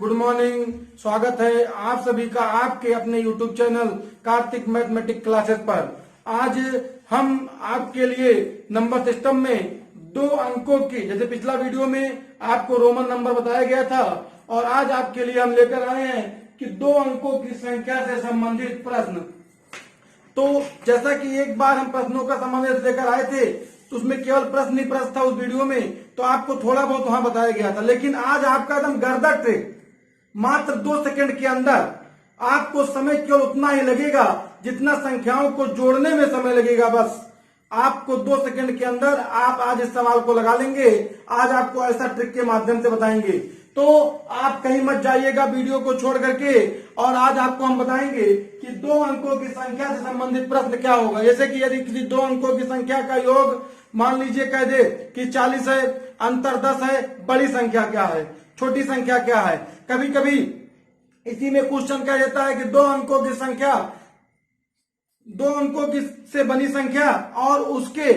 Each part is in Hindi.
Good morning. स्वागत है आप सभी का आपके अपने YouTube channel Kartik mathematic classes पर। आज हम आपके लिए नंबर सिस्टम में 2 अंकों की, जैसे पिछला वीडियो में आपको रोमन नंबर बताया गया था, और आज आपके लिए हम लेकर आए हैं कि 2 अंकों की संख्या से संबंधित प्रश्न। तो जैसा कि एक बार हम प्रश्नों का समावेश लेकर आए थे, तो उसमें केवल प्रश्न ही प्रश्न था उस वीडियो में, तो आपको थोड़ा बहुत वहां बताया गया था। लेकिन आज आपका एकदम गर्दा ट्रिक, मात्र 2 सेकंड के अंदर आपको समय केवल उतना ही लगेगा जितना संख्याओं को जोड़ने में समय लगेगा। बस आपको 2 सेकंड के अंदर आप आज इस सवाल को लगा लेंगे। आज आपको ऐसा ट्रिक के माध्यम से बताएंगे, तो आप कहीं मत जाइएगा वीडियो को छोड़ करके। और आज आपको हम बताएंगे कि 2 अंकों की संख्या से संबंधित प्रश्न क्या होगा। जैसे कि यदि किसी 2 अंकों की संख्या का योग मान लीजिए कह दे कि 40 है, अंतर 10 है, बड़ी संख्या क्या है, छोटी संख्या क्या है। कभी कभी इसी में क्वेश्चन कह देता है कि 2 अंकों की संख्या, 2 अंकों की से बनी संख्या और उसके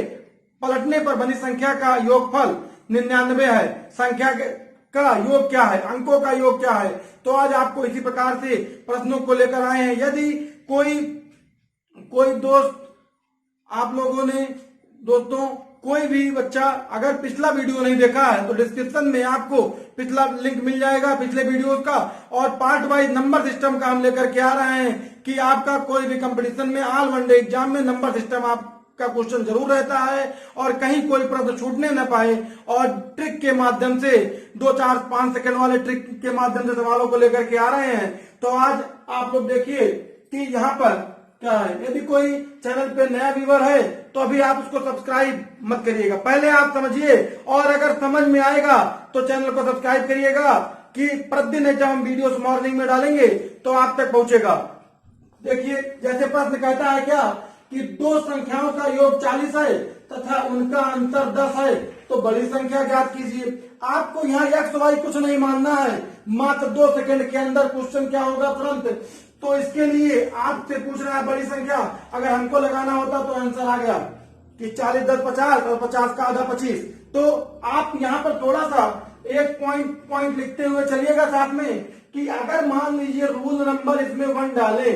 पलटने पर बनी संख्या का योगफल 99 है। संख्या का योग क्या है, अंकों का योग क्या है। तो आज आपको इसी प्रकार से प्रश्नों को लेकर आए हैं। यदि कोई दोस्त, आप लोगों ने दोस्तों, कोई भी बच्चा अगर पिछला वीडियो नहीं देखा है तो डिस्क्रिप्शन में आपको पिछला लिंक मिल जाएगा पिछले वीडियो का। और पार्ट वाइज नंबर सिस्टम का हम लेकर के आ रहे हैं कि आपका कोई भी कंपटीशन में, ऑल वन डे एग्जाम में नंबर सिस्टम आपका क्वेश्चन जरूर रहता है और कहीं कोई प्रश्न छूटने न पाए। और ट्रिक के माध्यम से 2, 4, 5 सेकंड वाले ट्रिक के माध्यम से सवालों को लेकर के आ रहे हैं। तो आज आप लोग देखिए कि यहाँ पर क्या है। यदि कोई चैनल पे नया व्यूअर है तो अभी आप उसको सब्सक्राइब मत करिएगा, पहले आप समझिए, और अगर समझ में आएगा तो चैनल को सब्सक्राइब करिएगा कि प्रतिदिन जब हम वीडियोस मॉर्निंग में डालेंगे तो आप तक पहुंचेगा। देखिए, जैसे प्रश्न कहता है क्या कि 2 संख्याओं का योग 40 है तथा उनका अंतर 10 है, तो बड़ी संख्या ज्ञात कीजिए। आपको यहाँ एक्स वाई कुछ नहीं मानना है, मात्र 2 सेकंड के अंदर क्वेश्चन क्या होगा तुरंत। तो इसके लिए आपसे पूछ रहा है बड़ी संख्या, अगर हमको लगाना होता तो आंसर आ गया कि 40 10 50 और 50 का आधा 25। तो आप यहाँ पर थोड़ा सा एक पॉइंट लिखते हुए चलिएगा साथ में कि अगर मान लीजिए रूल नंबर इसमें 1 डाले,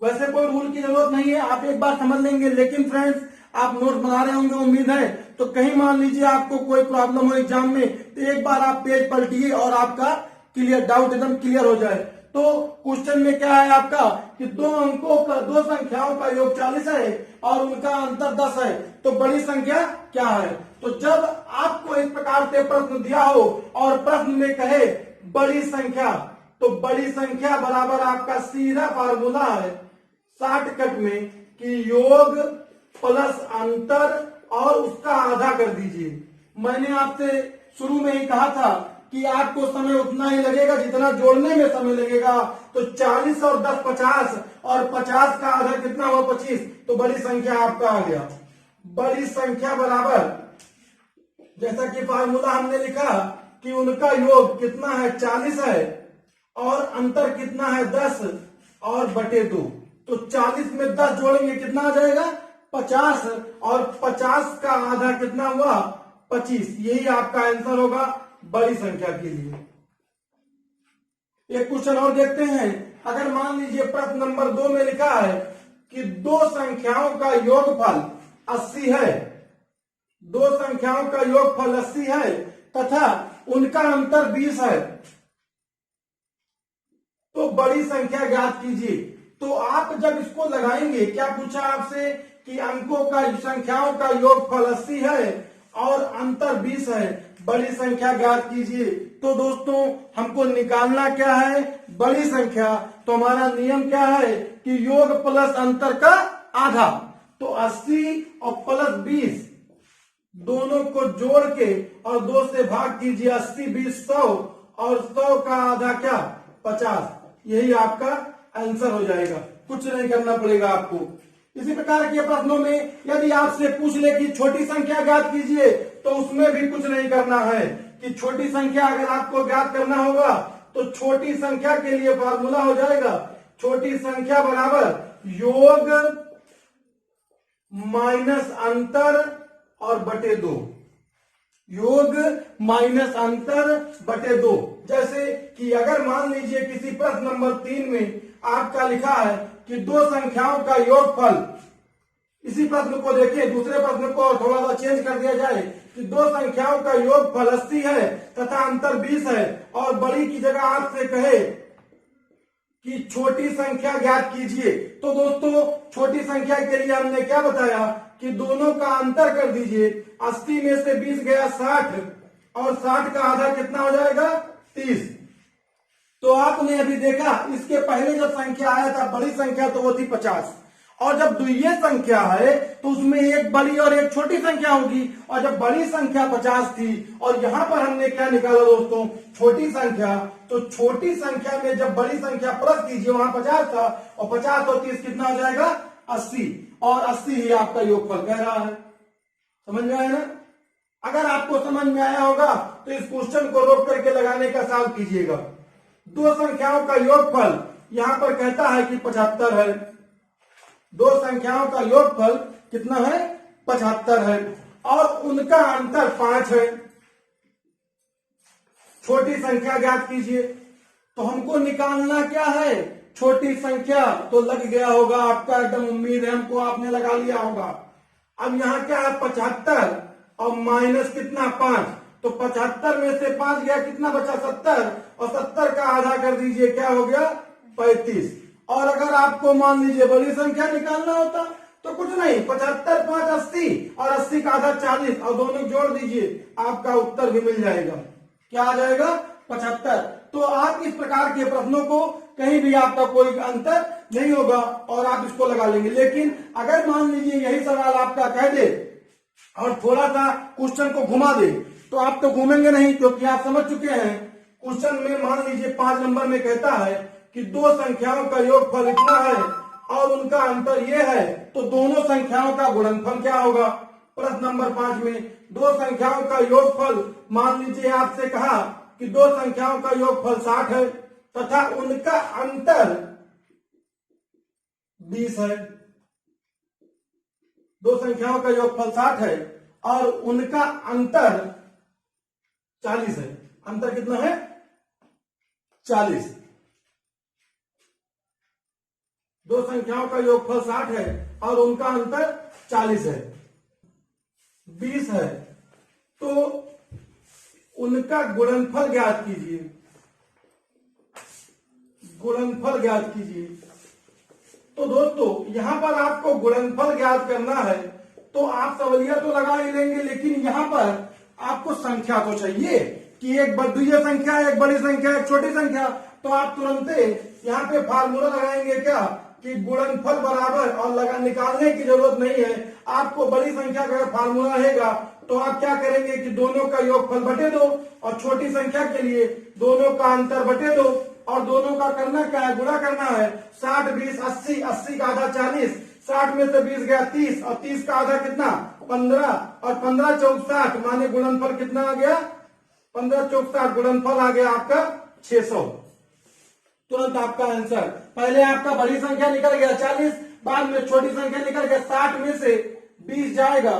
वैसे कोई रूल की जरूरत नहीं है, आप एक बार समझ लेंगे। लेकिन फ्रेंड्स, आप नोट बना रहे होंगे उम्मीद है, तो कहीं मान लीजिए आपको कोई प्रॉब्लम हो एग्जाम में, तो एक बार आप पेज पलटिए और आपका क्लियर, डाउट एकदम क्लियर हो जाए। तो क्वेश्चन में क्या है आपका कि 2 संख्याओं का योग 40 है और उनका अंतर 10 है, तो बड़ी संख्या क्या है। तो जब आपको इस प्रकार से प्रश्न दिया हो और प्रश्न में कहे बड़ी संख्या, तो बड़ी संख्या बराबर आपका सीधा फार्मूला है शॉर्टकट में कि योग प्लस अंतर और उसका आधा कर दीजिए। मैंने आपसे शुरू में ही कहा था कि आपको समय उतना ही लगेगा जितना जोड़ने में समय लगेगा। तो 40 और 10 50, और 50 का आधा कितना हुआ 25, तो बड़ी संख्या आपका आ गया। बड़ी संख्या बराबर, जैसा कि फार्मूला हमने लिखा कि उनका योग कितना है 40 है और अंतर कितना है 10 और बटे 2। तो 40 में 10 जोड़ेंगे कितना आ जाएगा 50, और 50 का आधा कितना हुआ 25। यही आपका आंसर होगा बड़ी संख्या के लिए। एक क्वेश्चन और देखते हैं। अगर मान लीजिए प्रश्न नंबर 2 में लिखा है कि 2 संख्याओं का योगफल 80 है, 2 संख्याओं का योगफल 80 है तथा उनका अंतर 20 है, तो बड़ी संख्या ज्ञात कीजिए। तो आप जब इसको लगाएंगे, क्या पूछा आपसे कि अंकों का, संख्याओं का योगफल 80 है और अंतर 20 है, बड़ी संख्या ज्ञात कीजिए। तो दोस्तों, हमको निकालना क्या है बड़ी संख्या। तो हमारा नियम क्या है कि योग प्लस अंतर का आधा। तो 80 और प्लस 20 दोनों को जोड़ के और 2 से भाग कीजिए। 80 20 100 और 100 का आधा क्या 50। यही आपका आंसर हो जाएगा, कुछ नहीं करना पड़ेगा आपको। इसी प्रकार के प्रश्नों में यदि आपसे पूछ ले कि छोटी संख्या ज्ञात कीजिए, तो उसमें भी कुछ नहीं करना है कि छोटी संख्या अगर आपको ज्ञात करना होगा तो छोटी संख्या के लिए फॉर्मूला हो जाएगा छोटी संख्या बराबर योग माइनस अंतर और बटे 2। योग माइनस अंतर बटे 2। जैसे कि अगर मान लीजिए किसी प्रश्न नंबर 3 में आपका लिखा है कि दो संख्याओं का योगफल, इसी प्रश्न को देखिए, दूसरे प्रश्न को थोड़ा सा चेंज कर दिया जाए कि दो संख्याओं का योगफल 80 है तथा अंतर 20 है और बड़ी की जगह आपसे कहे कि छोटी संख्या ज्ञात कीजिए। तो दोस्तों छोटी संख्या के लिए हमने क्या बताया कि दोनों का अंतर कर दीजिए। 80 में से 20 गया 60 और 60 का आधा कितना हो जाएगा 30। तो आपने अभी देखा इसके पहले जब संख्या आया था बड़ी संख्या तो वो थी 50 और जब द्वितीय संख्या है तो उसमें एक बड़ी और एक छोटी संख्या होगी और जब बड़ी संख्या 50 थी और यहां पर हमने क्या निकाला दोस्तों छोटी संख्या, तो छोटी संख्या में जब बड़ी संख्या प्लस कीजिए वहां 50 था और 50 और 30 कितना हो जाएगा 80 और 80 ही आपका योगफल कह रहा है। समझ में आया ना? अगर आपको समझ में आया होगा तो इस क्वेश्चन को रोक करके लगाने का सवाल कीजिएगा। दो संख्याओं का योगफल यहां पर कहता है कि 75 है। दो संख्याओं का योगफल कितना है 75 है और उनका अंतर 5 है। छोटी संख्या ज्ञात कीजिए। तो हमको निकालना क्या है छोटी संख्या, तो लग गया होगा आपका, एकदम उम्मीद है हमको, आपने लगा लिया होगा। अब यहाँ क्या है 75 और माइनस कितना 5, तो 75 में से 5 गया कितना बचा 70 और 70 का आधा कर दीजिए क्या हो गया 35। और अगर आपको मान लीजिए बड़ी संख्या निकालना होता तो कुछ नहीं 75 5 80 और 80 का आधा 40 और दोनों जोड़ दीजिए आपका उत्तर भी मिल जाएगा। क्या आ जाएगा 75। तो आप इस प्रकार के प्रश्नों को कहीं भी आपका कोई अंतर नहीं होगा और आप इसको लगा लेंगे। लेकिन अगर मान लीजिए यही सवाल आपका कह दे और थोड़ा सा क्वेश्चन को घुमा दे तो आप तो घूमेंगे नहीं, क्योंकि आप समझ चुके हैं क्वेश्चन में मान लीजिए 5 नंबर में कहता है कि दो संख्याओं का योगफल इतना है और उनका अंतर ये है, तो दोनों संख्याओं का गुणनफल क्या होगा। प्रश्न नंबर 5 में दो संख्याओं का योगफल, मान लीजिए आपसे कहा कि दो संख्याओं का योगफल 60 है तथा उनका अंतर 20 है। दो संख्याओं का योगफल 60 है और उनका अंतर 40 है। अंतर कितना है 40। दो संख्याओं का योगफल 60 है और उनका अंतर 40 है, 20 है, तो उनका गुणनफल ज्ञात कीजिए। गुणनफल ज्ञात कीजिए। तो दोस्तों यहां पर आपको गुणनफल ज्ञात करना है तो आप सवलिया तो लगा ही लेंगे, लेकिन यहां पर आपको संख्या तो चाहिए कि एक द्वितीय संख्या, एक बड़ी संख्या, एक छोटी संख्या। तो आप तुरंत यहाँ पे फार्मूला लगाएंगे क्या कि गुणनफल बराबर, और लगा निकालने की जरूरत नहीं है। आपको बड़ी संख्या का फार्मूला रहेगा तो आप क्या करेंगे कि दोनों का योगफल बटे दो और छोटी संख्या के लिए दोनों का अंतर बटे दो और दोनों का करना क्या है गुणा करना है। 60 20 80, 80 का आधा 40, 60 में से 20 गया 30 और 30 का आधा कितना 15 और 15 चौक 60, माने गुणनफल कितना आ गया 15 चौक 60, गुणनफल आ गया आपका 600। तुरंत आपका आंसर, पहले आपका बड़ी संख्या निकल गया 40, बाद में छोटी संख्या निकल गया 60 में से 20 जाएगा,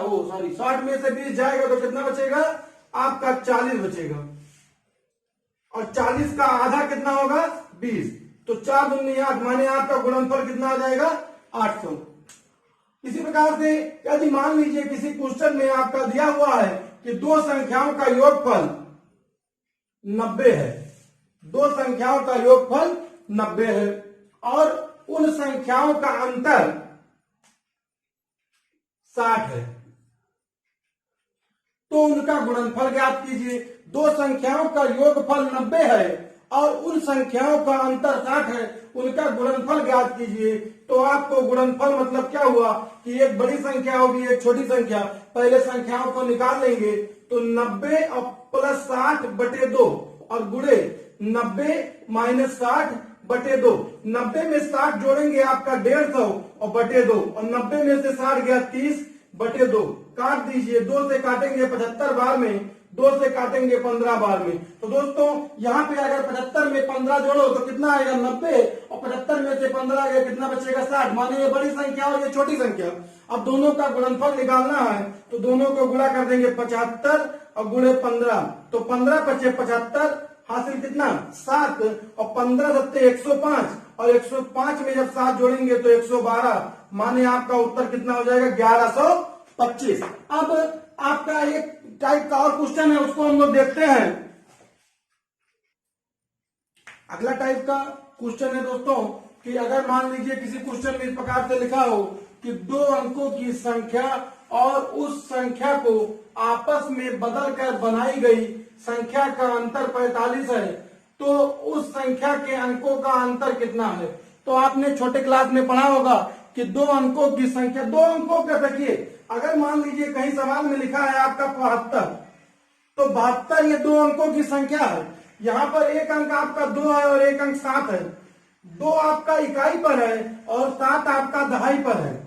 60 में से 20 जाएगा तो कितना बचेगा आपका 40 बचेगा और 40 का आधा कितना होगा 20, तो 4 दूनी 8, माने आपका गुणनफल कितना आ जाएगा 800। इसी प्रकार से यदि मान लीजिए किसी क्वेश्चन में आपका दिया हुआ है कि दो संख्याओं का योगफल 90 है, दो संख्याओं का योगफल 90 है और उन संख्याओं का अंतर 60 है, तो उनका गुणनफल ज्ञात कीजिए। दो संख्याओं का योगफल 90 है और उन संख्याओं का अंतर 60 है, उनका गुणनफल ज्ञात कीजिए। तो आपको गुणनफल मतलब क्या हुआ कि एक बड़ी संख्या होगी एक छोटी संख्या, पहले संख्याओं को निकाल लेंगे तो 90 और प्लस 60 बटे 2 और गुणे 90 माइनस 60 बटे 2, 90 में 60 जोड़ेंगे आपका 150 और बटे 2 और 90 में से 60 गया 30 बटे 2, काट दीजिए, 2 से काटेंगे 75 बार में, 2 से काटेंगे 15 बार में। तो दोस्तों यहाँ पे अगर 75 में 15 जोड़ो तो कितना आएगा 90 और 75 में से 15 गया कितना बचेगा 60, माने ये बड़ी संख्या और ये छोटी संख्या। अब दोनों का गुणनफल निकालना है तो दोनों को गुणा कर देंगे 75 और गुणे 15, तो 15 पचे 75, हासिल कितना 7, और 15 सत्ते 105, और 105 में जब 7 जोड़ेंगे तो 112, माने आपका उत्तर कितना हो जाएगा 1125। अब आपका एक टाइप का और क्वेश्चन है, उसको हम लोग देखते हैं। अगला टाइप का क्वेश्चन है दोस्तों कि अगर मान लीजिए किसी क्वेश्चन में इस प्रकार से लिखा हो कि 2 अंकों की संख्या और उस संख्या को आपस में बदलकर बनाई गई संख्या का अंतर 45 है, तो उस संख्या के अंकों का अंतर कितना है। तो आपने छोटे क्लास में पढ़ा होगा कि 2 अंकों की संख्या, 2 अंकों का देखिए, अगर मान लीजिए कहीं सवाल में लिखा है आपका 72, तो 72 ये 2 अंकों की संख्या है। यहाँ पर एक अंक आपका 2 है और एक अंक 7 है। 2 आपका इकाई पर है और 7 आपका दहाई पर है।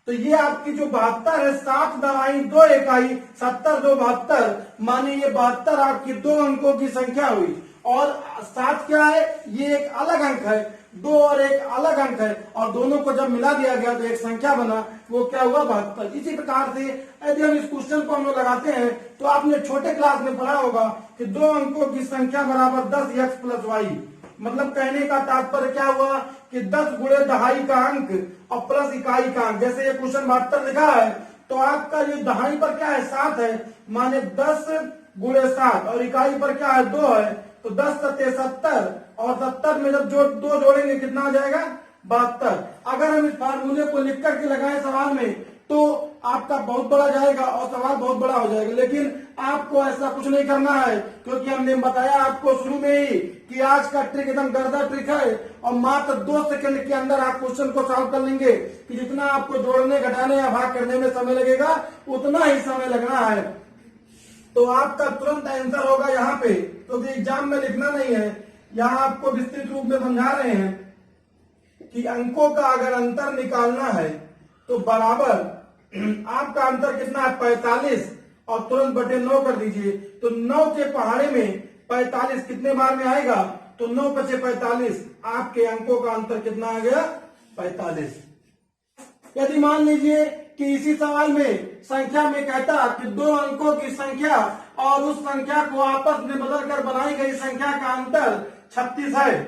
तो ये आपकी जो 72 है, 7 दहाई 2 इकाई, 70 2 72, माने ये 72 आपकी 2 अंकों की संख्या हुई। और 7 क्या है, ये एक अलग अंक है, 2 और एक अलग अंक है, और दोनों को जब मिला दिया गया तो एक संख्या बना, वो क्या हुआ 72। इसी प्रकार से यदि हम इस क्वेश्चन को हम लोग लगाते हैं तो आपने छोटे क्लास में पढ़ा होगा कि 2 अंकों की संख्या बराबर 10x प्लस वाई। मतलब कहने का तात्पर्य क्या हुआ कि 10 गुणे दहाई का अंक और प्लस इकाई का अंक। जैसे ये क्वेश्चन 72 लिखा है तो आपका ये दहाई पर क्या है 7 है, माने 10 गुणे 7, और इकाई पर क्या है 2 है, तो 10 सत्ते 70, और 70 में जब 2 जोड़ेंगे कितना आ जाएगा 72। अगर हम इस फार्मूले को लिख करके लगाए सवाल में तो आपका बहुत बड़ा जाएगा और सवाल बहुत बड़ा हो जाएगा, लेकिन आपको ऐसा कुछ नहीं करना है, क्योंकि हमने बताया आपको शुरू में ही कि आज का ट्रिक एकदम गर्दा ट्रिक है, और मात्र 2 सेकंड के अंदर आप क्वेश्चन को सॉल्व कर लेंगे। कि जितना आपको जोड़ने, घटाने या भाग करने में समय लगेगा उतना ही समय लगना है। तो आपका तुरंत आंसर होगा यहाँ पे, क्योंकि एग्जाम में लिखना नहीं है, यहाँ आपको विस्तृत रूप में समझा रहे हैं कि अंकों का अगर अंतर निकालना है तो बराबर आपका अंतर कितना है 45, और तुरंत बटे 9 कर दीजिए, तो 9 के पहाड़े में 45 कितने बार में आएगा, तो 9 पचे 45, आपके अंकों का अंतर कितना आ गया 45। यदि मान लीजिए कि इसी सवाल में संख्या में कहता कि 2 अंकों की संख्या और उस संख्या को आपस में बदलकर बनाई गई संख्या का अंतर 36 है,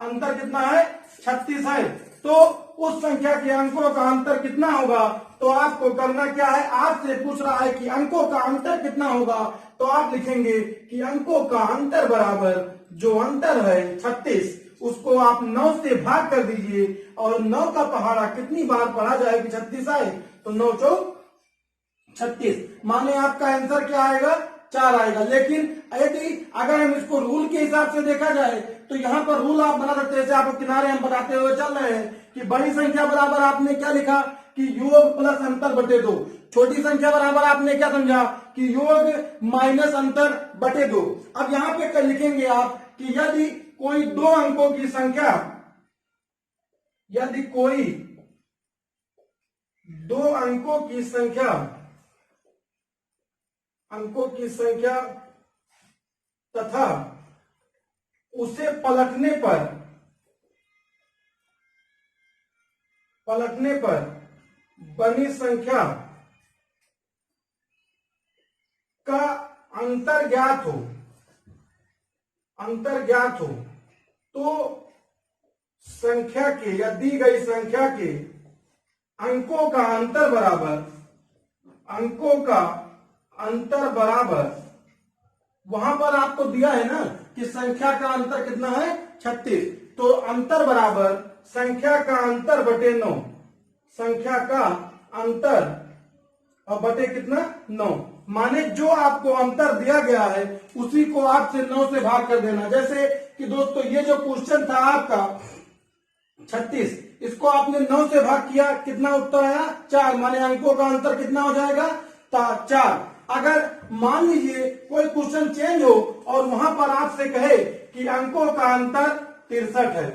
अंतर कितना है 36 है, तो उस संख्या के अंकों का अंतर कितना होगा। तो आपको करना क्या है, आपसे पूछ रहा है कि अंकों का अंतर कितना होगा, तो आप लिखेंगे कि अंकों का अंतर बराबर जो अंतर है 36, उसको आप 9 से भाग कर दीजिए, और 9 का पहाड़ा कितनी बार पढ़ा जाएगी 36 आए, तो 9 चौक 36, माने आपका आंसर क्या आएगा 4 आएगा। लेकिन यदि अगर हम इसको रूल के हिसाब से देखा जाए तो यहाँ पर रूल आप बना सकते हैं, जैसे आपको किनारे हम बताते हुए चल रहे हैं कि बड़ी संख्या बराबर आपने क्या लिखा कि योग प्लस अंतर बटे 2, छोटी संख्या बराबर आपने क्या समझा कि योग माइनस अंतर बटे 2। अब यहाँ पे लिखेंगे आप कि यदि कोई 2 अंकों की संख्या, यदि कोई 2 अंकों की संख्या तथा उसे पलटने पर बनी संख्या का अंतर ज्ञात हो, तो संख्या के या दी गई संख्या के अंकों का अंतर बराबर, वहां पर आपको दिया है ना कि संख्या का अंतर कितना है 36, तो अंतर बराबर संख्या का अंतर बटे 9, संख्या का अंतर और बटे कितना 9, माने जो आपको अंतर दिया गया है उसी को आपसे 9 से भाग कर देना। जैसे कि दोस्तों ये जो क्वेश्चन था आपका 36, इसको आपने 9 से भाग किया, कितना उत्तर आया 4, माने अंकों का अंतर कितना हो जाएगा 4। अगर मान लीजिए कोई क्वेश्चन चेंज हो और वहां पर आपसे कहे कि अंकों का अंतर 63 है,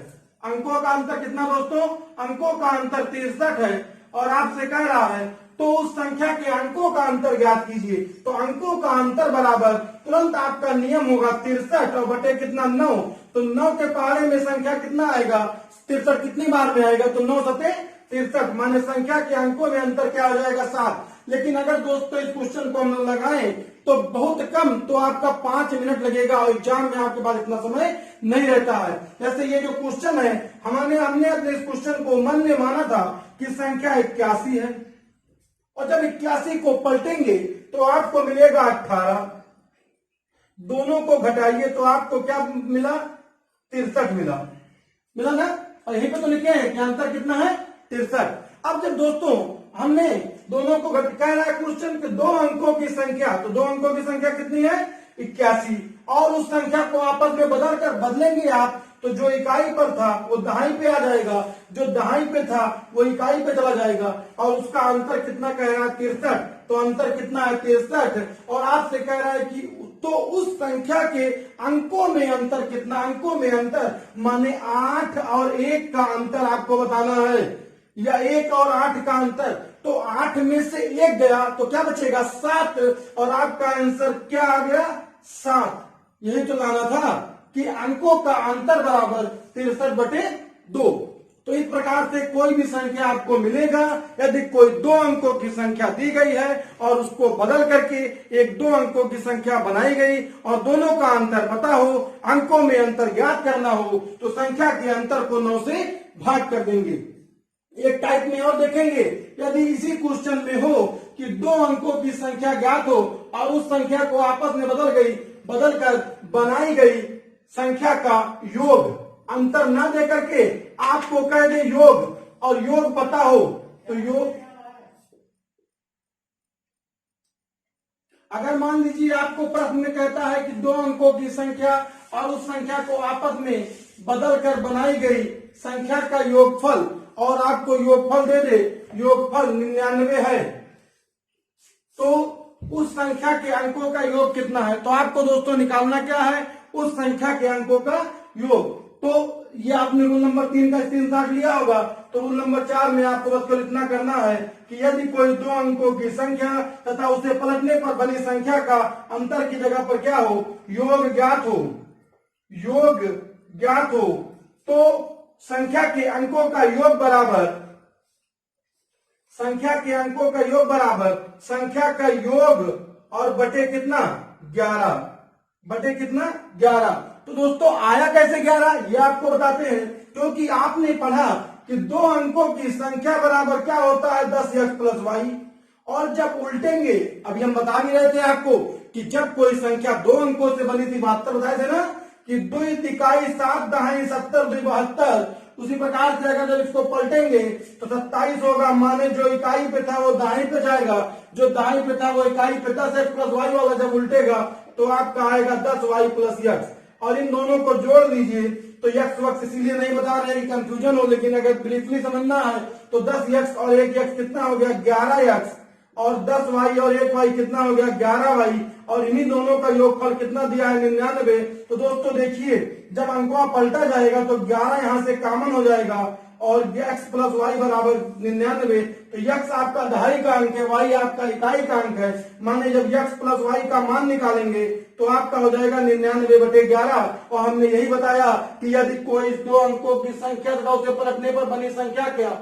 अंकों का अंतर कितना दोस्तों, अंकों का अंतर 63 है, और आपसे कह रहा है तो उस संख्या के अंकों का अंतर ज्ञात कीजिए, तो अंकों का अंतर बराबर तुरंत आपका नियम होगा 63 और बटे कितना 9, तो 9 के पहाड़े में संख्या कितना आएगा 63 कितनी बार में आएगा, तो 9 सते 63, माने संख्या के अंकों में अंतर क्या हो जाएगा 7। लेकिन अगर दोस्तों इस क्वेश्चन को हम लगाएं तो बहुत कम, तो आपका 5 मिनट लगेगा और एग्जाम में आपके पास इतना समय नहीं रहता है। जैसे ये जो क्वेश्चन है, हमने अपने इस क्वेश्चन को मन में माना था कि संख्या 81 है, और जब 81 को पलटेंगे तो आपको मिलेगा 18, दोनों को घटाइए तो आपको क्या मिला, 63 मिला ना। और यहीं पे तो लिखे हैं कि अंतर कितना है, 63। अब जब दोस्तों हमने दोनों को कह रहा है क्वेश्चन के 2 अंकों की संख्या, तो 2 अंकों की संख्या कितनी है, 81, और उस संख्या को आपस में बदलेंगे आप, तो जो इकाई पर था वो दहाई पे आ जाएगा, जो दहाई पे था वो इकाई पे चला जाएगा, और उसका अंतर कितना कह रहा है, 63। तो अंतर कितना है, 63। और आपसे कह रहा है कि तो उस संख्या के अंकों में अंतर कितना, अंकों में अंतर माने 8 और 1 का अंतर आपको बताना है, या 1 और 8 का अंतर। तो 8 में से 1 गया तो क्या बचेगा, 7, और आपका आंसर क्या आ गया, 7। यही तो लाना था कि अंकों का अंतर बराबर 63/2। तो इस प्रकार से कोई भी संख्या आपको मिलेगा, यदि कोई 2 अंकों की संख्या दी गई है और उसको बदल करके एक 2 अंकों की संख्या बनाई गई और दोनों का अंतर पता हो, अंकों में अंतर ज्ञात करना हो, तो संख्या के अंतर को 9 से भाग कर देंगे। एक टाइप में और देखेंगे, यदि इसी क्वेश्चन में हो कि 2 अंकों की संख्या ज्ञात हो और उस संख्या को आपस में बदलकर बनाई गई संख्या का योग, अंतर ना दे करके आपको कह दे योग, और योग पता हो, तो योग, अगर मान लीजिए आपको प्रश्न में कहता है कि 2 अंकों की संख्या और उस संख्या को आपस में बदलकर बनाई गई संख्या का योगफल, और आपको योगफल दे दे, योगफल 99 है, तो उस संख्या के अंकों का योग कितना है, तो आपको दोस्तों निकालना क्या है, उस संख्या के अंकों का योग। तो ये आपने रूल नंबर 3 का स्क्रीनशॉट लिया होगा, तो रूल नंबर 4 में आपको बस केवल इतना करना है कि यदि कोई 2 अंकों की संख्या तथा उसे पलटने पर बनी संख्या का अंतर की जगह पर क्या हो, योग ज्ञात हो, तो संख्या के अंकों का योग बराबर संख्या का योग और बटे कितना, 11। तो दोस्तों आया कैसे 11, ये आपको बताते हैं, क्योंकि आपने पढ़ा कि 2 अंकों की संख्या बराबर क्या होता है, 10x + y। और जब उल्टेंगे, अभी हम बता भी रहे थे आपको कि जब कोई संख्या 2 अंकों से बनी थी, 72 बताए थे ना, कि 2 इकाई 7 दहाई 70 2 72, उसी प्रकार से अगर जब इसको पलटेंगे तो 27 होगा, माने जो इकाई पे था वो दाएं पे जाएगा, जो दाएं पे था वो इकाई पे 10x + y वाला जब उल्टेगा तो आपका आएगा 10y + x, और इन दोनों को जोड़ लीजिए तो x वक्त इसीलिए नहीं बता रहे हैं कि कंफ्यूजन हो, लेकिन अगर ब्रीफली समझना है तो 10x और 1x कितना हो गया, 11x, और 10y और 1y कितना हो गया, 11y, और इन्हीं दोनों का योगफल कितना दिया है, 99। तो दोस्तों देखिए, जब अंकों पलटा जाएगा तो 11 यहां से कॉमन हो जाएगा और x + y बराबर 99। तो x आपका दहाई का अंक है, y आपका इकाई का अंक है, माने जब x + y का मान निकालेंगे तो आपका हो जाएगा 99/11। और हमने यही बताया कि यदि कोई 2 अंकों की संख्या तथा उसे पलटने पर बनी संख्या का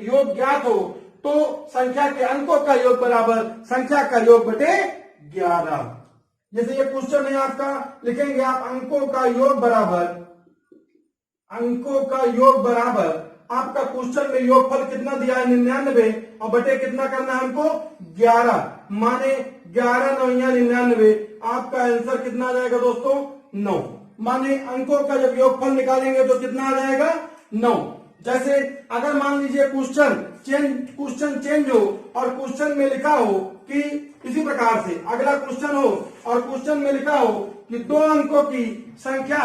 योग ज्ञात हो, तो संख्या के अंकों का योग बराबर संख्या का योग बटे 11। जैसे ये क्वेश्चन है आपका, लिखेंगे आप अंकों का योग बराबर आपका क्वेश्चन में योगफल कितना दिया है, 99, और बटे कितना करना है हमको, 11, माने 11 9 99, आपका आंसर कितना आ जाएगा दोस्तों, 9। माने अंकों का जब योगफल निकालेंगे तो कितना आ जाएगा, 9। जैसे अगर मान लीजिए क्वेश्चन चेंज हो और क्वेश्चन में लिखा हो कि इसी प्रकार से अगला क्वेश्चन हो और क्वेश्चन में लिखा हो कि 2 अंकों की संख्या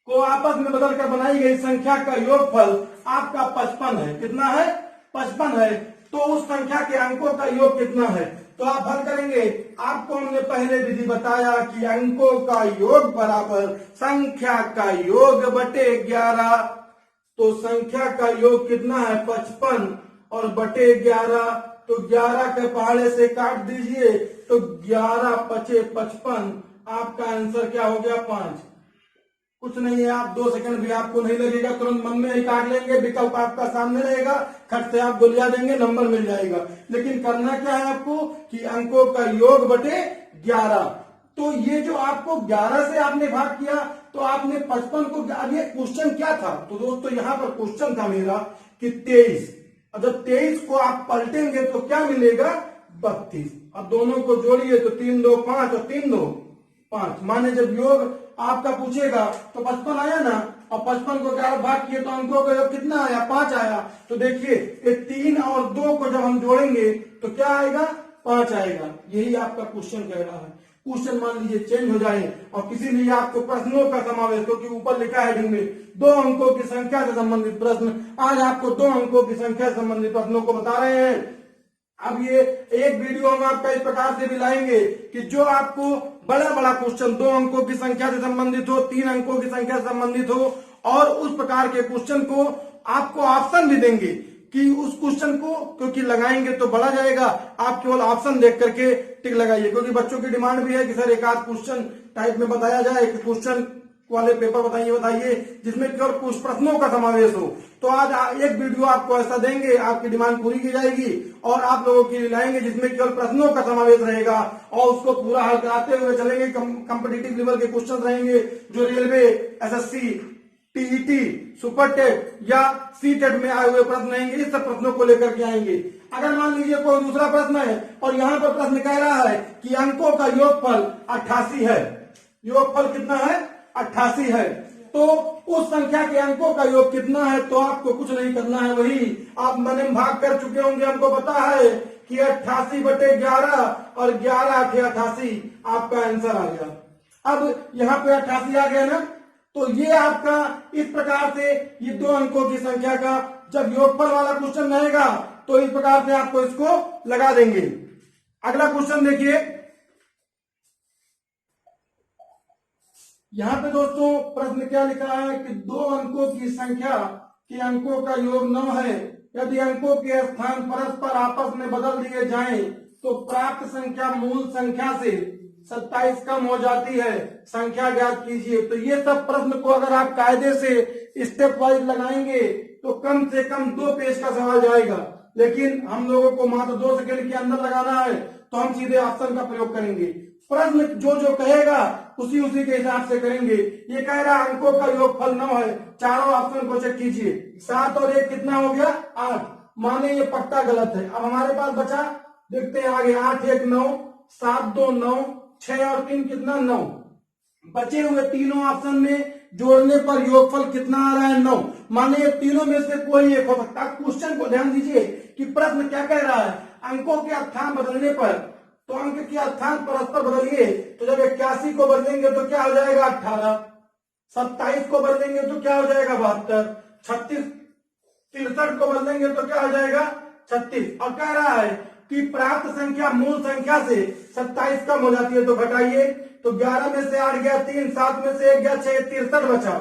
को आपस में बदलकर बनाई गई संख्या का योगफल आपका 55 है, कितना है, 55 है, तो उस संख्या के अंकों का योग कितना है, तो आप हल करेंगे। आपको हमने पहले विधि बताया कि अंकों का योग बराबर संख्या का योग बटे 11, तो संख्या का योग कितना है, 55, और बटे 11, तो 11 के पहाड़े से काट दीजिए तो 11 × 5 = 55, आपका आंसर क्या हो गया, 5। कुछ नहीं है, आप 2 सेकंड भी आपको नहीं लगेगा, तुरंत मन में ही काट लेंगे, विकल्प आपका सामने रहेगा, खट से आप गोलियां देंगे, नंबर मिल जाएगा। लेकिन करना क्या है आपको कि अंकों का योग बटे 11। तो ये जो आपको 11 से आपने भाग किया तो आपने 55 को, अब ये क्वेश्चन क्या था, तो दोस्तों यहाँ पर क्वेश्चन था मेरा कि 23, अगर 23 को आप पलटेंगे तो क्या मिलेगा 32। अब दोनों को जोड़िए तो 3 2 5 और 3 2 5, माने जब योग आपका पूछेगा तो 55 आया ना, और 55 को 11 भाग किए तो अंकों का योग कितना आया 5 आया। तो देखिए ये 3 और 2 को जब हम जोड़ेंगे तो क्या आएगा 5 आएगा। यही आपका क्वेश्चन कह रहा है। क्वेश्चन मान लीजिए चेंज हो जाए और किसी ने आपको प्रश्नों का समावेश, क्योंकि ऊपर लिखा है हेडिंग में 2 अंकों की संख्या से संबंधित प्रश्न, आज आपको 2 अंकों की संख्या से संबंधित प्रश्नों को बता रहे हैं। अब ये एक वीडियो हम आपका इस प्रकार से भी लाएंगे कि जो आपको बड़ा बड़ा क्वेश्चन 2 अंकों की संख्या से संबंधित हो, 3 अंकों की संख्या से संबंधित हो, और उस प्रकार के क्वेश्चन को आपको ऑप्शन भी देंगे कि उस क्वेश्चन को क्योंकि लगाएंगे तो बढ़ा जाएगा, आप केवल ऑप्शन देख करके टिक लगाइए, क्योंकि बच्चों की डिमांड भी है कि सर एक आध क्वेश्चन टाइप में बताया जाए, कि क्वेश्चन वाले पेपर बताइए जिसमें केवल कुछ प्रश्नों का समावेश हो। तो आज एक वीडियो आपको ऐसा देंगे, आपकी डिमांड पूरी की जाएगी और आप लोगों के लिए लाएंगे जिसमें केवल प्रश्नों का समावेश रहेगा और उसको पूरा हल कराते हुए चलेंगे। कॉम्पिटिटिव लेवल के क्वेश्चन रहेंगे जो रेलवे, एसएससी, टीईटी, सुपरटेट या सीटेट में आए हुए प्रश्न रहेंगे, इस सब प्रश्नों को लेकर के आएंगे। अगर मान लीजिए कोई दूसरा प्रश्न है और यहाँ पर प्रश्न कह रहा है कि अंकों का योगफल 88 है, योगफल कितना है 88 है, तो उस संख्या के अंकों का योग कितना है, तो आपको कुछ नहीं करना है, वही आप मन में भाग कर चुके होंगे, हमको पता है कि 88 बटे 11 और 11 8 88 आपका आंसर आ गया। अब यहाँ पे 88 आ गया ना, तो ये आपका इस प्रकार से ये 2 अंकों की संख्या का जब योगफल वाला क्वेश्चन रहेगा तो इस प्रकार से आपको इसको लगा देंगे। अगला क्वेश्चन देखिए, यहाँ पे दोस्तों प्रश्न क्या लिखा है कि 2 अंकों की संख्या के अंकों का योग 9 है, यदि अंकों के स्थान परस्पर आपस में बदल दिए जाएं तो प्राप्त संख्या मूल संख्या से 27 कम हो जाती है, संख्या ज्ञात कीजिए। तो ये सब प्रश्न को अगर आप कायदे से स्टेप वाइज लगाएंगे तो कम से कम 2 पेज का सवाल जाएगा, लेकिन हम लोगों को मात्र 2 सेकंड के अंदर लगाना है तो हम सीधे ऑप्शन का प्रयोग करेंगे। प्रश्न जो जो कहेगा उसी के हिसाब से करेंगे। ये कह रहा अंकों का योगफल 9 है, चारों ऑप्शन को चेक कीजिए, 7 और 1 कितना हो गया 8, माने ये पक्का गलत है। अब हमारे पास बचा, देखते हैं आगे, 8 1 9, 7 2 9, 6 और 3 कितना 9, बचे हुए तीनों ऑप्शन में जोड़ने पर योगफल कितना आ रहा है 9, माने ये तीनों में से कोई एक हो सकता है। क्वेश्चन को ध्यान दीजिए कि प्रश्न क्या कह रहा है, अंकों के स्थान बदलने पर, तो अंक के स्थान परस्पर बदलिए, तो जब 81 को बदलेंगे तो क्या हो जाएगा 18, 27 को बदलेंगे तो क्या हो जाएगा 72, 36 63 को बदलेंगे तो क्या हो जाएगा 36, और कह रहा है कि प्राप्त संख्या मूल संख्या से 27 कम हो जाती है, तो घटाइए, तो 11 में से 8 गया 3, 7 में से 1 गया 6, 63 बचा,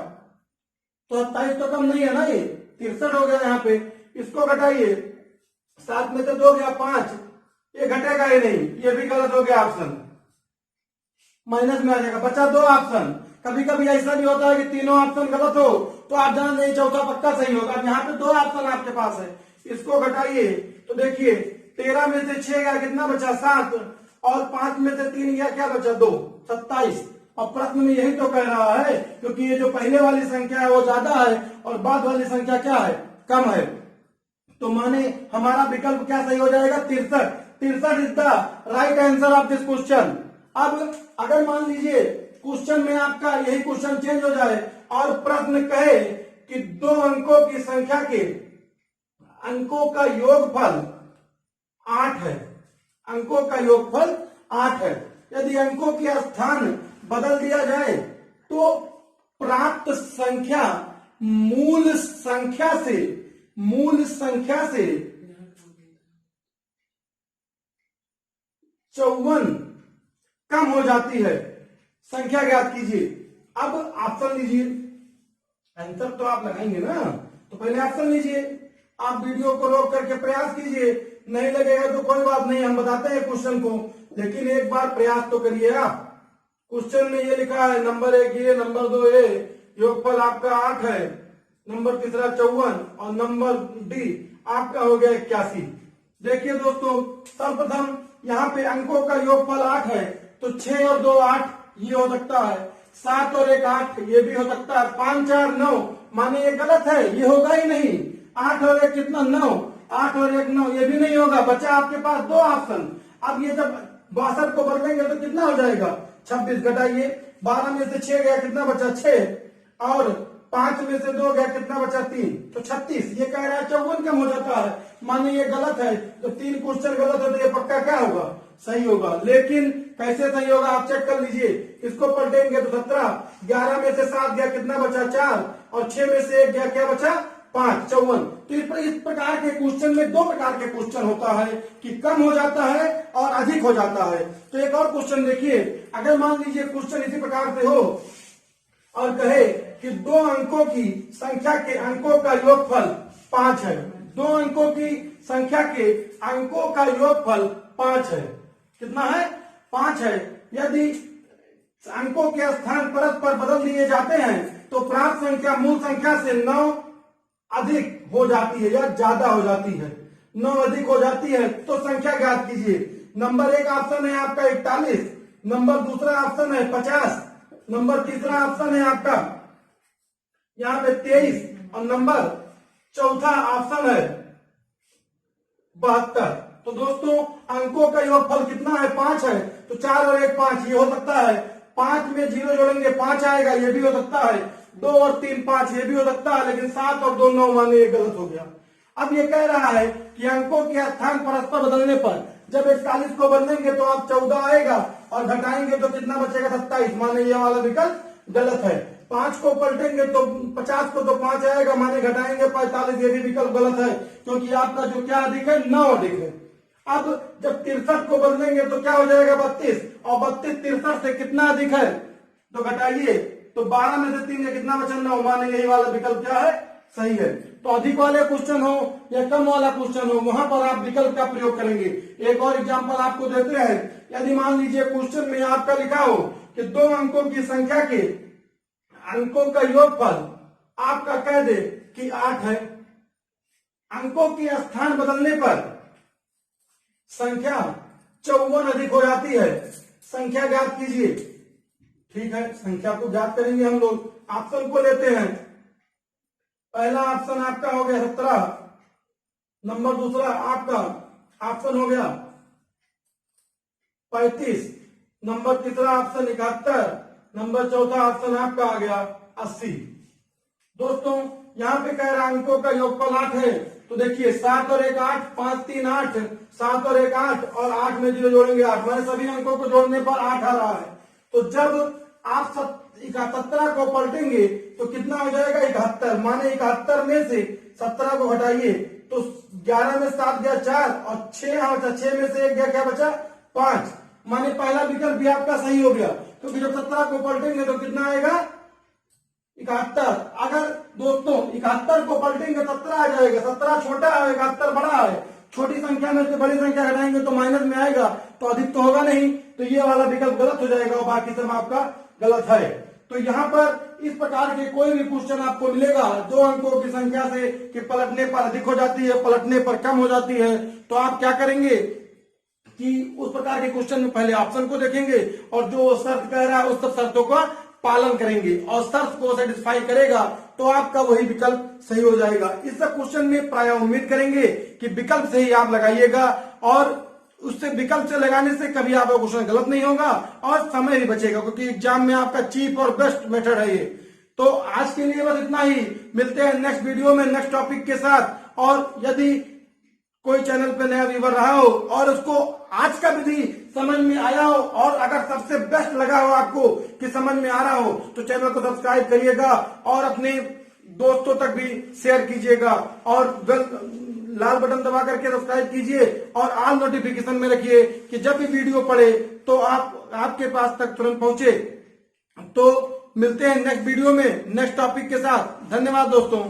तो 27 तो कम नहीं है ना, ये 63 हो गया यहाँ पे, इसको घटाइए, 7 में से 2 गया 5, ये घटेगा ही नहीं, ये भी गलत हो गया ऑप्शन, माइनस में आ जाएगा, बचा 2 ऑप्शन। कभी कभी ऐसा भी होता है कि तीनों ऑप्शन गलत हो तो आप जान नहीं, चौथा पक्का सही होगा। अब यहाँ पे 2 ऑप्शन आपके पास है, इसको घटाइए, तो देखिए 13 में से 6 गया कितना बचा 7, और 5 में से 3 गया क्या बचा 2, 27। और प्रश्न में यही तो कह रहा है, क्योंकि ये जो पहले वाली संख्या है वो ज्यादा है और बाद वाली संख्या क्या है कम है, तो माने हमारा विकल्प क्या सही हो जाएगा 63। 63 is the right answer of this question. अब अगर मान लीजिए क्वेश्चन में आपका यही क्वेश्चन चेंज हो जाए और प्रश्न कहे कि 2 अंकों की संख्या के अंकों का योगफल 8 है, अंकों का योगफल 8 है, यदि अंकों के स्थान बदल दिया जाए तो प्राप्त संख्या मूल संख्या से 54 कम हो जाती है, संख्या ज्ञात कीजिए। अब ऑप्शन लीजिए, आंसर तो आप लगाएंगे ना, तो पहले ऑप्शन लीजिए, आप वीडियो को रोक करके प्रयास कीजिए, नहीं लगेगा तो कोई बात नहीं, हम बताते हैं क्वेश्चन को, लेकिन एक बार प्रयास तो करिए आप। क्वेश्चन में ये लिखा है नंबर 1 ये, नंबर 2 ये, योगफल आपका 8 है, नंबर तीसरा 54 और नंबर डी आपका हो गया 81। देखिए दोस्तों, सर्वप्रथम यहाँ पे अंकों का योगफल 8 है, तो 6 और 2 8 ये हो सकता है, 7 और 1 8 ये भी हो सकता है, 5 4 9 माने ये गलत है, ये होगा ही नहीं। 8 और 1 कितना 9, 8 और 1 9 ये भी नहीं होगा, बचा आपके पास 2 ऑप्शन। अब ये जब 62 को बदलेंगे तो कितना हो जाएगा, 26 घटाइए, 12 में से 6 गया कितना बचा 6 और 5 में से 2 गया कितना बचा 3, तो 36। ये कह रहा है 54 कम हो जाता है, माने ये गलत है। तो 3 क्वेश्चन गलत है तो ये पक्का क्या होगा, सही होगा। लेकिन कैसे सही होगा आप चेक कर लीजिए, इसको पलटेंगे तो 17, 11 में से 7 गया कितना बचा 4 और 6 में से 1 गया क्या बचा 5, 54। तो इस प्रकार के क्वेश्चन में 2 प्रकार के क्वेश्चन होता है कि कम हो जाता है और अधिक हो जाता है। तो एक और क्वेश्चन देखिए, अगर मान लीजिए क्वेश्चन इसी प्रकार से हो और कहे कि 2 अंकों की संख्या के अंकों का योगफल 5 है, 2 अंकों की संख्या के अंकों का योगफल 5 है, कितना है 5 है। यदि अंकों के स्थान परस्पर बदल दिए जाते हैं तो प्राप्त संख्या मूल संख्या से 9 अधिक हो जाती है या ज्यादा हो जाती है, 9 अधिक हो जाती है तो संख्या ज्ञात कीजिए। नंबर 1 ऑप्शन है आपका 41, नंबर दूसरा ऑप्शन है 50, नंबर तीसरा ऑप्शन है आपका यहाँ पे 23 और नंबर चौथा ऑप्शन है 72। तो दोस्तों अंकों का योगफल कितना है 5 है, तो 4 और 1 5 ये हो सकता है, 5 में 0 जोड़ेंगे 5 आएगा, ये भी हो सकता है, 2 और 3 5 ये भी हो सकता है, लेकिन 7 और 2 9 माने ये गलत हो गया। अब ये कह रहा है कि अंकों के स्थान परस्पर बदलने पर जब 41 को बदलेंगे तो आप 14 आएगा और घटाएंगे तो कितना बचेगा 27, माने ये वाला विकल्प गलत है। 5 को पलटेंगे तो 50 को तो 5 आएगा, माने घटाएंगे 45, ये भी विकल्प गलत है, क्योंकि आपका जो क्या अधिक है 9 अधिक है। अब जब 63 को बदलेंगे तो क्या हो जाएगा 32 और 32 63 से कितना अधिक है, तो घटाइए तो 12 में से 3 कितना बचा 9, माने यही वाला विकल्प क्या है सही है। तो अधिक वाले क्वेश्चन हो या कम वाला क्वेश्चन हो वहां पर आप विकल्प का प्रयोग करेंगे। एक और एग्जांपल आपको देते हैं, यदि मान लीजिए क्वेश्चन में आपका लिखा हो कि 2 अंकों की संख्या के अंकों का योगफल आपका कह दे कि 8 है, अंकों के स्थान बदलने पर संख्या 54 अधिक हो जाती है, संख्या ज्ञात कीजिए। ठीक है, संख्या को ज्ञात करेंगे हम लोग, ऑप्शन को लेते हैं। पहला ऑप्शन आपका हो गया 17, नंबर दूसरा आपका ऑप्शन हो गया 35, नंबर तीसरा ऑप्शन 71, नंबर चौथा ऑप्शन आपका आ गया 80। दोस्तों यहाँ पे कह रहा अंकों का योगफल 8 है, तो देखिए 7 और 1 8, 5 3 8, 7 और 1 8 और 8 में 0 जोड़ेंगे 8, मैंने सभी अंकों को जोड़ने पर 8 आ रहा है। तो जब आप 17 को पलटेंगे तो कितना हो जाएगा 71, माने 71 में से 17 को हटाइए तो 11 में 7 गया 4 और 6 में से 1 गया क्या बचा 5, माने पहला विकल्प भी आपका सही हो गया, क्योंकि जब 17 को पलटेंगे तो कितना आएगा 71। अगर दोस्तों 71 को पलटेंगे 17 आ जाएगा, 17 छोटा है 71 बड़ा है, छोटी संख्या में से बड़ी संख्या घटाएंगे तो माइनस में आएगा, तो अधिक तो होगा नहीं, तो ये वाला विकल्प गलत हो जाएगा और बाकी सब आपका गलत है। तो यहाँ पर इस प्रकार के कोई भी क्वेश्चन आपको मिलेगा 2 अंकों की संख्या से कि पलटने पर अधिक हो जाती है, पलटने पर कम हो जाती है, तो आप क्या करेंगे कि उस प्रकार के क्वेश्चन में पहले ऑप्शन को देखेंगे और जो शर्त कह रहा है उस सब शर्तों का पालन करेंगे और शर्त को सेटिस्फाई करेगा तो आपका वही विकल्प सही हो जाएगा। इस सब क्वेश्चन में प्राय उम्मीद करेंगे कि विकल्प से ही आप लगाइएगा और उससे विकल्प से लगाने से कभी आपका क्वेश्चन गलत नहीं होगा और समय भी बचेगा, क्योंकि एग्जाम में आपका चीप और बेस्ट मेथड है ये। तो आज के लिए बस इतना ही, मिलते हैं नेक्स्ट वीडियो में नेक्स्ट टॉपिक के साथ। और यदि कोई चैनल पे नया व्यूवर रहा हो और उसको आज का विधि समझ में आया हो और अगर सबसे बेस्ट लगा हो आपको कि समझ में आ रहा हो तो चैनल को सब्सक्राइब करिएगा और अपने दोस्तों तक भी शेयर कीजिएगा और लाल बटन दबा करके सब्सक्राइब कीजिए और ऑल नोटिफिकेशन में रखिए कि जब भी वीडियो पड़े तो आपके पास तक तुरंत पहुंचे। तो मिलते हैं नेक्स्ट वीडियो में नेक्स्ट टॉपिक के साथ। धन्यवाद दोस्तों।